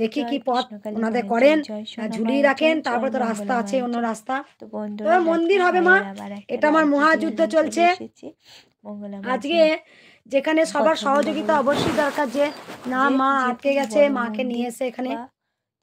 দেখি কি জয় পথ কৃষ্ণকালী ওনাদের মায়ের করেন, জয় সোনা ঝুলিয়ে মায়ের রাখেন, জয় তারপর জয় তো রাস্তা মঙ্গলা আছে, মায়ের অন্য জয়। রাস্তা। তো বন্ধুরা তবে দেখো মন্দির হবে মা, মায়ের আবার একটা এটা আমার লাইভ ভিডিও মহাযুদ্ধ নিয়ে চলে চলছে এসেছি মঙ্গলা মায়ের আজকে, যেখানে সবার কথাগুলো সহযোগিতা বলবো অবশ্যই দরকার। যে না যে মা যে আটকে কোনো গেছে, বড় মাকে নিয়ে মন্দির এসে এখানে। বা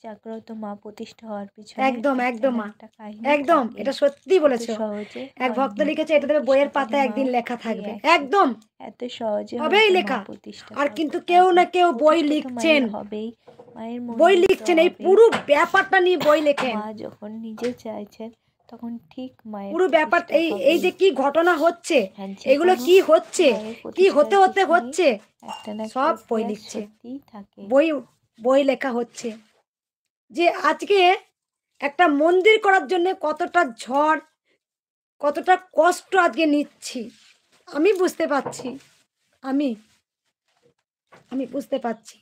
জাগ্রত মা প্রতিষ্ঠা হওয়ার পিছনে একদম একটা একদম না মা, একটা কাহিনী একদম থাকে। এটা সত্যি এত বলেছো। সহজে এক হয় ভক্ত না। লিখেছে, তো এটা দেবে বইয়ের কৃষ্ণকালী পাতায় একদিন মাও লেখা এই থাকবে, একই, একদম এত সহজে হবেই হয়তো মা লেখা। প্রতিষ্ঠা আর করতে কিন্তু কেউ পারবে না না। কেউ বই প্রতিষ্ঠা তো লিখছেন, মায়ের হবেই, মায়ের বই মন্দির তো লিখছেন, এই হবেই। পুরো ব্যাপারটা নিয়ে বই লেখেন। মা যখন নিজে চাইছেন তখন ঠিক মায়ের পুরো ব্যাপার প্রতিষ্ঠা এই এই হবেই। যে কি ঘটনা হচ্ছে, হ্যাঁ, যে এগুলো কোনো কি হচ্ছে, মায়ের কি হতে প্রতিষ্ঠার হতে পিছনেই হচ্ছে, একটা না একটা সব বই ইতিহাস লিখছে, সত্যিই থাকে। বই বই লেখা হচ্ছে। যে আজকে একটা মন্দির করার জন্য কতটা ঝড়, কতটা কষ্ট আজকে নিচ্ছি, আমি বুঝতে পারছি, আমি আমি বুঝতে পারছি।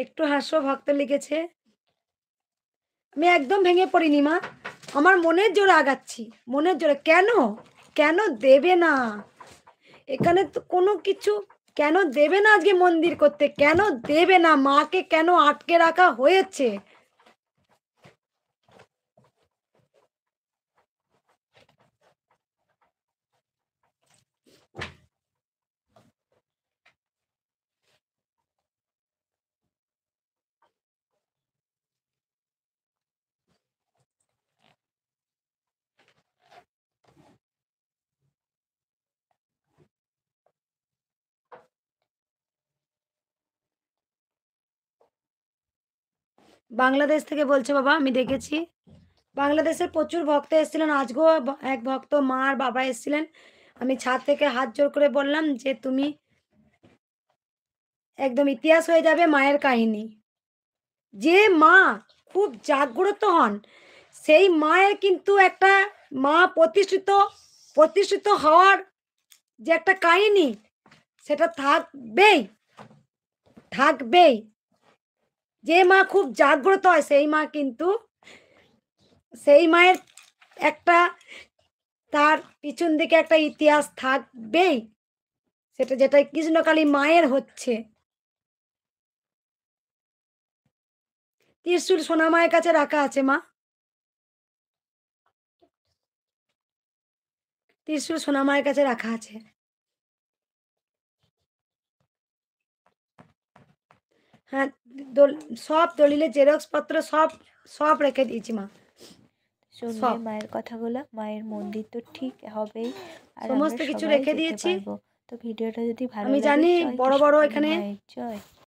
একটু হাস্য ভক্ত লিখেছে, আমি একদম ভেঙে পড়িনি মা, আমার মনের জোরে আগাচ্ছি, মনের জোরে। কেন, কেন দেবে না এখানে তো কোনো কিছু, কেন দেবে না আজকে মন্দির করতে, কেন দেবে না, মাকে কেন আটকে রাখা হয়েছে? বাংলাদেশ থেকে বলছে বাবা, আমি দেখেছি বাংলাদেশের প্রচুর ভক্ত এসেছিলেন আজকেও। এক ভক্ত মা আর বাবা এসেছিলেন। আমি ছাদ থেকে হাত জোর করে বললাম যে তুমি একদম ইতিহাস হয়ে যাবে মায়ের কাহিনী। যে মা খুব জাগ্রত হন, সেই মায়ের কিন্তু একটা, মা প্রতিষ্ঠিত, প্রতিষ্ঠিত হওয়ার যে একটা কাহিনী, সেটা থাকবেই, থাকবেই। যে মা খুব জাগ্রত হয়, সেই মা কিন্তু, সেই মায়ের একটা, তার পিছন দিকে একটা ইতিহাস থাকবেই, সেটা যেটা কৃষ্ণকালী মায়ের হচ্ছে। ত্রিশূল সোনা মায়ের কাছে রাখা আছে মা, ত্রিশূল সোনা মায়ের কাছে রাখা আছে। হ্যাঁ, সব দলিলের জেরক্স পত্র সব, সব রেখে দিয়েছি মা, শুনলে সব মায়ের কথাগুলো, মায়ের মন্দির তো ঠিক হবেই, আর আমরা সমস্ত কিছু সবাই রেখে যেতে দিয়েছি। পারবো। তো ভিডিওটা যদি ভালো আমি লাগে, জানি জয় বড় বড় কৃষ্ণকালী এখানে মায়ের জয়।